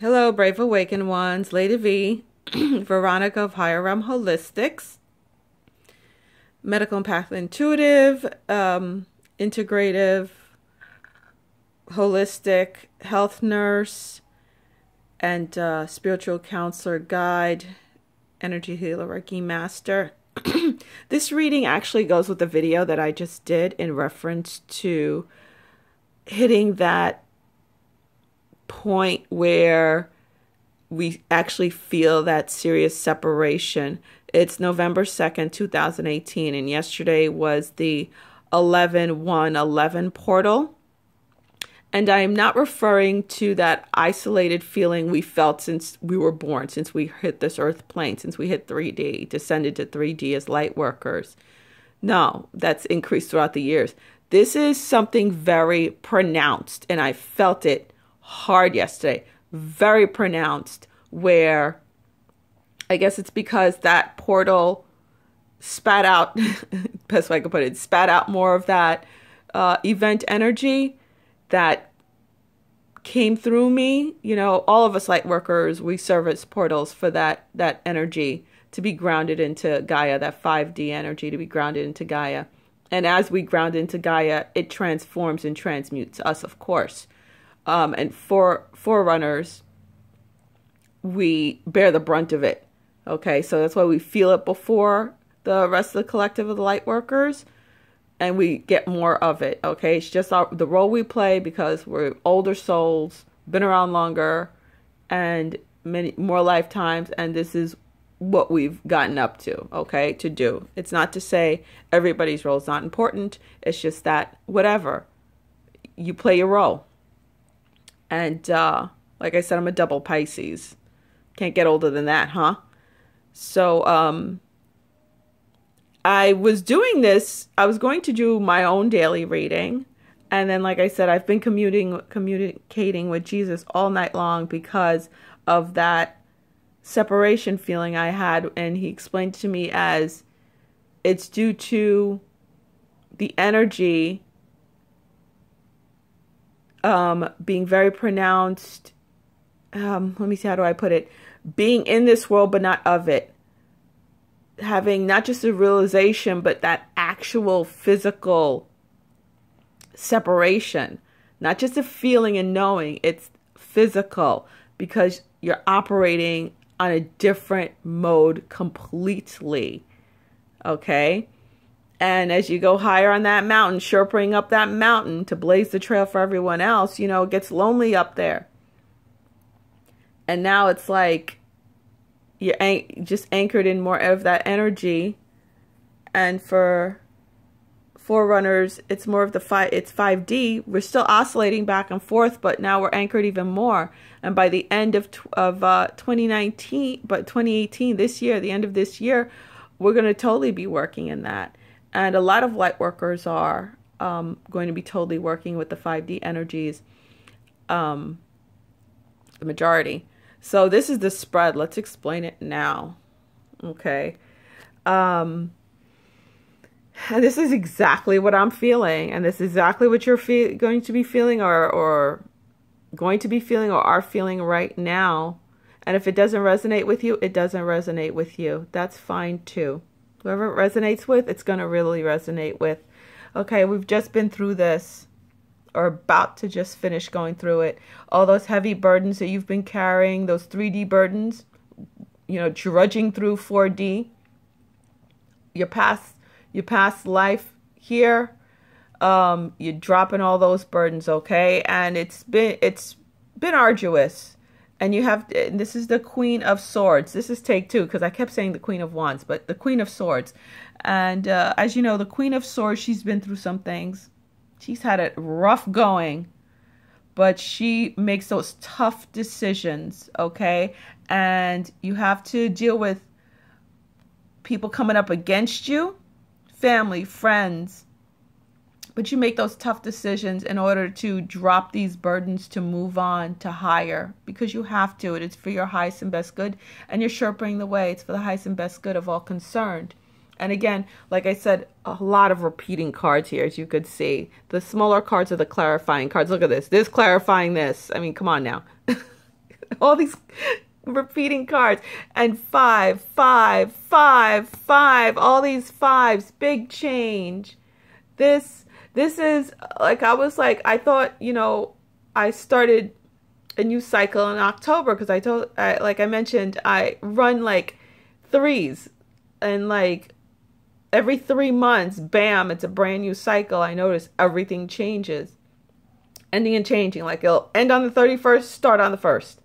Hello, Brave Awakened Ones. Lady V, Veronica of Higher Realm Holistics, Medical Empath Intuitive, Integrative, Holistic, Health Nurse, and Spiritual Counselor Guide, Energy Healer Reiki Master. This reading actually goes with the video that I just did in reference to hitting that point where we actually feel that serious separation. It's November 2nd, 2018, and yesterday was the 11/1/11 portal. And I am not referring to that isolated feeling we felt since we were born, since we hit this earth plane, since we hit 3D, descended to 3D as light workers. No, that's increased throughout the years. This is something very pronounced, and I felt it hard yesterday. Very pronounced, where I guess it's because that portal spat out, best way I could put it, spat out more of that event energy that came through me. You know, all of us light workers, we serve as portals for that energy to be grounded into Gaia, that 5D energy to be grounded into Gaia. And as we ground into Gaia, it transforms and transmutes us, of course. And for forerunners, we bear the brunt of it. Okay, so that's why we feel it before the rest of the collective of the light workers, and we get more of it. Okay, it's just the role we play because we're older souls, been around longer, and many more lifetimes, and this is what we've gotten up to, okay, to do. It's not to say everybody's role is not important. It's just that whatever, you play your role. And like I said, I'm a double Pisces. Can't get older than that, huh? So I was doing this. I was going to do my own daily reading. And then, like I said, I've been communicating with Jesus all night long because of that separation feeling I had. And he explained to me as it's due to the energy being very pronounced. Let me see, how do I put it? Being in this world, but not of it. Having not just a realization, but that actual physical separation. Not just a feeling and knowing, it's physical because you're operating on a different mode completely. Okay? And as you go higher on that mountain, sherpering up that mountain to blaze the trail for everyone else, you know, it gets lonely up there. And now it's like you're just anchored in more of that energy. And for forerunners, it's more of it's 5D. We're still oscillating back and forth, but now we're anchored even more. And by the end of 2019, but 2018, this year, the end of this year, we're going to totally be working in that. And a lot of light workers are going to be totally working with the 5D energies, the majority. So this is the spread. Let's explain it now. Okay. And this is exactly what I'm feeling. And this is exactly what you're going to be feeling or going to be feeling or are feeling right now. And if it doesn't resonate with you, it doesn't resonate with you. That's fine too. Whoever it resonates with, it's going to really resonate with. Okay, we've just been through this, or about to just finish going through it. All those heavy burdens that you've been carrying, those 3D burdens, you know, trudging through 4D. Your past life here, you're dropping all those burdens, okay? And it's been arduous. And you have, this is the Queen of Swords. This is take two, because I kept saying the Queen of Wands, but the Queen of Swords. And as you know, the Queen of Swords, she's been through some things. She's had it rough going, but she makes those tough decisions, okay? And you have to deal with people coming up against you, family, friends. But you make those tough decisions in order to drop these burdens, to move on to higher, because you have to. It is for your highest and best good, and you're sharpening the way. It's for the highest and best good of all concerned. And again, like I said, a lot of repeating cards here, as you could see. The smaller cards are the clarifying cards. Look at this. This clarifying this. I mean, come on now. all these repeating cards, and 5, 5, 5, 5, all these fives, big change. This is like, I thought, I started a new cycle in October because like I mentioned, I run like threes, and like every 3 months, bam, it's a brand new cycle. I notice everything changes, ending and changing. Like it'll end on the 31st, start on the 1st.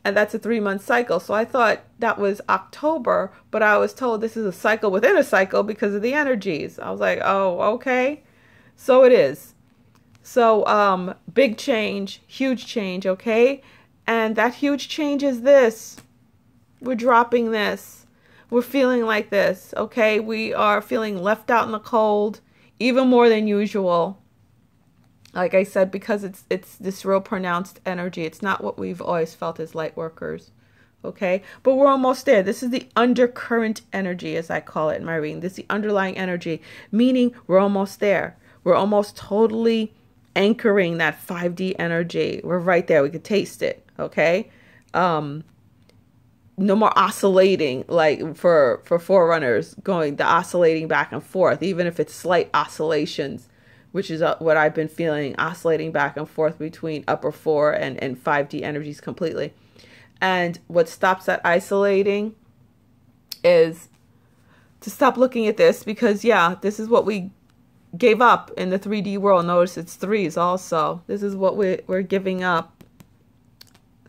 And that's a 3-month cycle. So I thought that was October, but I was told this is a cycle within a cycle because of the energies. I was like, oh, okay. So it is. So big change, huge change, okay? And that huge change is this. We're dropping this. We're feeling like this, okay? We are feeling left out in the cold, even more than usual. Like I said, because it's this real pronounced energy. It's not what we've always felt as light workers, okay? But we're almost there. This is the undercurrent energy, as I call it in my reading. This is the underlying energy, meaning we're almost there. We're almost totally anchoring that 5D energy. We're right there. We could taste it, okay? No more oscillating, like for forerunners, going the oscillating back and forth, even if it's slight oscillations, which is what I've been feeling, oscillating back and forth between upper 4 and 5D energies completely. And what stops that isolating is to stop looking at this, because yeah, this is what we gave up in the 3D world. Notice it's threes also. This is what we're giving up.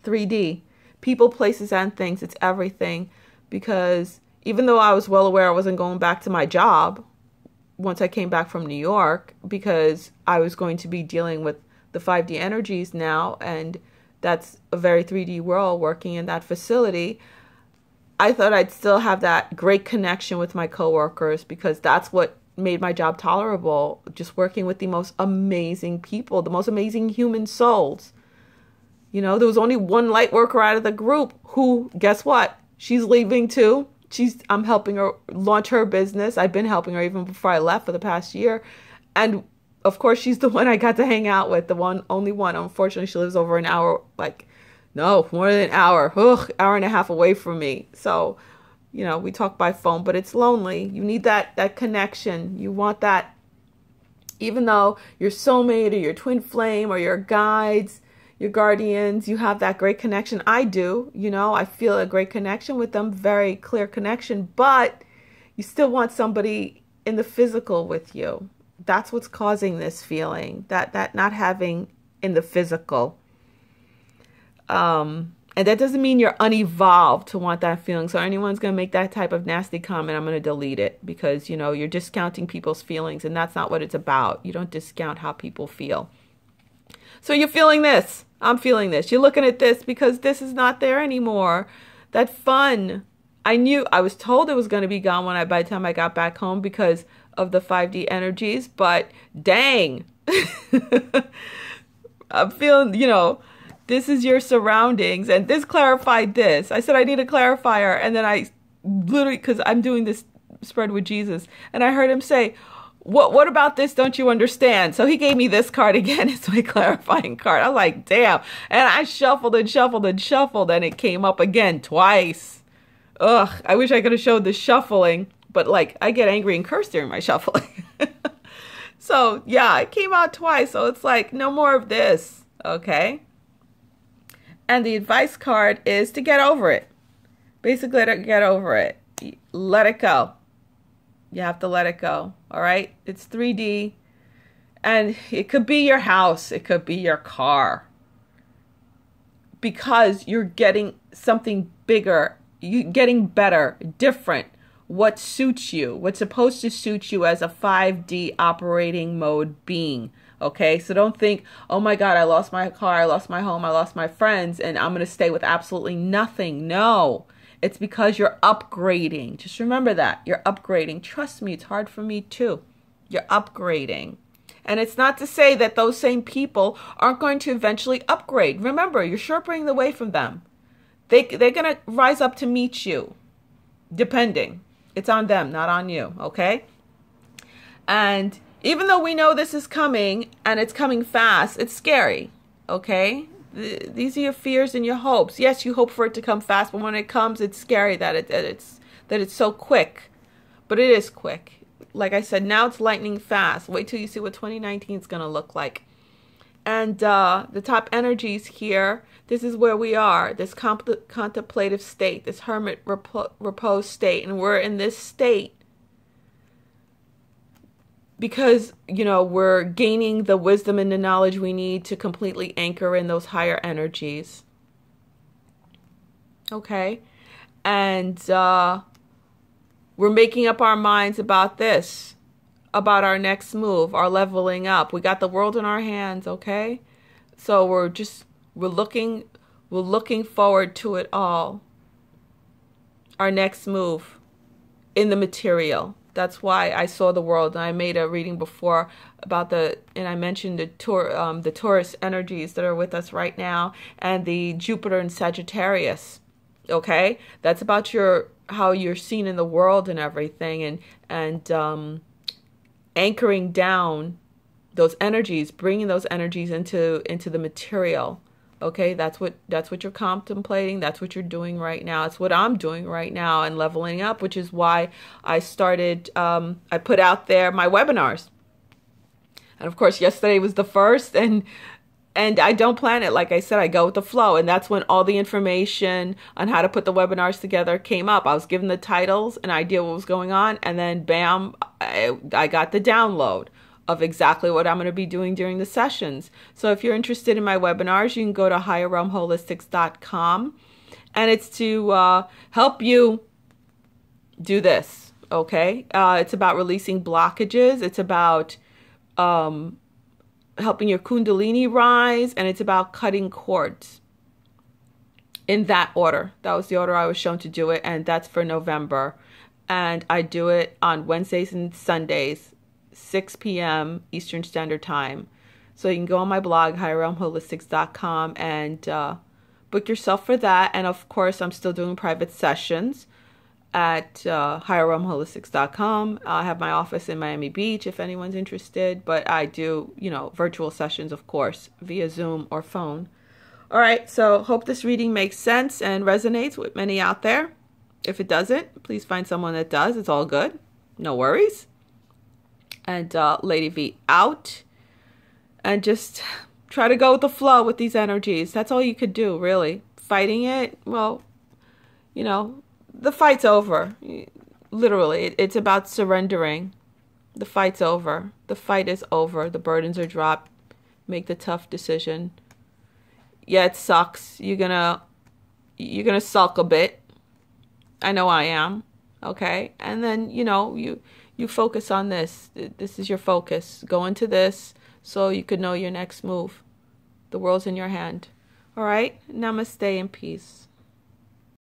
3D. People, places, and things. It's everything. Because even though I was well aware I wasn't going back to my job once I came back from New York, because I was going to be dealing with the 5D energies now, and that's a very 3D world working in that facility, I thought I'd still have that great connection with my coworkers, because that's what made my job tolerable, just working with the most amazing people, the most amazing human souls. There was only one light worker out of the group who, guess what? She's leaving too. I'm helping her launch her business. I've been helping her even before I left for the past year. And of course, she's the one I got to hang out with, only one. Unfortunately, she lives over an hour, more than an hour, hour and a half away from me. So, we talk by phone, but it's lonely. You need that connection. You want that, even though your soulmate or your twin flame or your guides, your guardians, you have that great connection. I do, I feel a great connection with them, very clear connection, but you still want somebody in the physical with you. That's what's causing this feeling, that not having in the physical. And that doesn't mean you're unevolved to want that feeling. So anyone's going to make that type of nasty comment, I'm going to delete it, because, you're discounting people's feelings, and that's not what it's about. You don't discount how people feel. So you're feeling this. I'm feeling this. You're looking at this because this is not there anymore. That fun. I was told it was going to be gone by the time I got back home because of the 5D energies, but dang. I'm feeling, this is your surroundings, and this clarified this. I said I need a clarifier, and then I literally, because I'm doing this spread with Jesus, and I heard him say, what about this don't you understand? So he gave me this card again. It's my clarifying card. I was like, damn. And I shuffled and shuffled and shuffled, and it came up again twice. Ugh, I wish I could have showed the shuffling, but I get angry and curse during my shuffling. So yeah, it came out twice. So it's like, no more of this, okay? And the advice card is to get over it. Basically, to get over it. Let it go. You have to let it go. All right. It's 3D, and it could be your house. It could be your car, because you're getting something bigger. You're getting better, different. What suits you, what's supposed to suit you as a 5D operating mode being. Okay. So don't think, oh my God, I lost my car. I lost my home. I lost my friends, and I'm going to stay with absolutely nothing. No. It's because you're upgrading. Just remember that. You're upgrading. Trust me, it's hard for me too. You're upgrading. And it's not to say that those same people aren't going to eventually upgrade. Remember, you're sharpening the way from them. They're going to rise up to meet you, depending. It's on them, not on you, okay? And even though we know this is coming, and it's coming fast, it's scary, okay? These are your fears and your hopes. Yes, you hope for it to come fast, but when it comes, it's scary that it's so quick. But it is quick. Like I said, now it's lightning fast. Wait till you see what 2019 is going to look like. And the top energies here, this is where we are, this contemplative state, this hermit repose state. And we're in this state because, you know, we're gaining the wisdom and the knowledge we need to completely anchor in those higher energies. Okay? And we're making up our minds about this, about our next move, our leveling up. We got the world in our hands, okay? So we're looking forward to it all. Our next move in the material. That's why I saw the world. And I made a reading before about and I mentioned the Taurus energies that are with us right now, and the Jupiter and Sagittarius. Okay, that's about how you're seen in the world and everything, and anchoring down those energies, bringing those energies into the material. Okay, that's what you're contemplating. That's what you're doing right now. It's what I'm doing right now and leveling up, which is why I started, I put out there my webinars. And of course, yesterday was the first, and I don't plan it. Like I said, I go with the flow. And that's when all the information on how to put the webinars together came up. I was given the titles, an idea what was going on, and then bam, I got the download of exactly what I'm going to be doing during the sessions. So if you're interested in my webinars, you can go to higherrealmholistics.com, and it's to help you do this, okay? It's about releasing blockages. It's about helping your kundalini rise, and it's about cutting cords. In that order. That was the order I was shown to do it, and that's for November. And I do it on Wednesdays and Sundays, 6 p.m. Eastern Standard Time. So you can go on my blog, higherrealmholistics.com, and book yourself for that. And of course, I'm still doing private sessions at higherrealmholistics.com. I have my office in Miami Beach if anyone's interested, but I do, you know, virtual sessions, of course, via Zoom or phone. All right, so hope this reading makes sense and resonates with many out there. If it doesn't, please find someone that does. It's all good. No worries. And Lady V out. And just try to go with the flow with these energies. That's all you could do, really. Fighting it, well, you know, the fight's over. Literally, it's about surrendering. The fight's over. The fight is over. The burdens are dropped. Make the tough decision. Yeah, it sucks. You're gonna sulk a bit. I know I am. Okay? And then, you know, you focus on this. This is your focus. Go into this so you could know your next move. The world's in your hand. All right? Namaste and peace.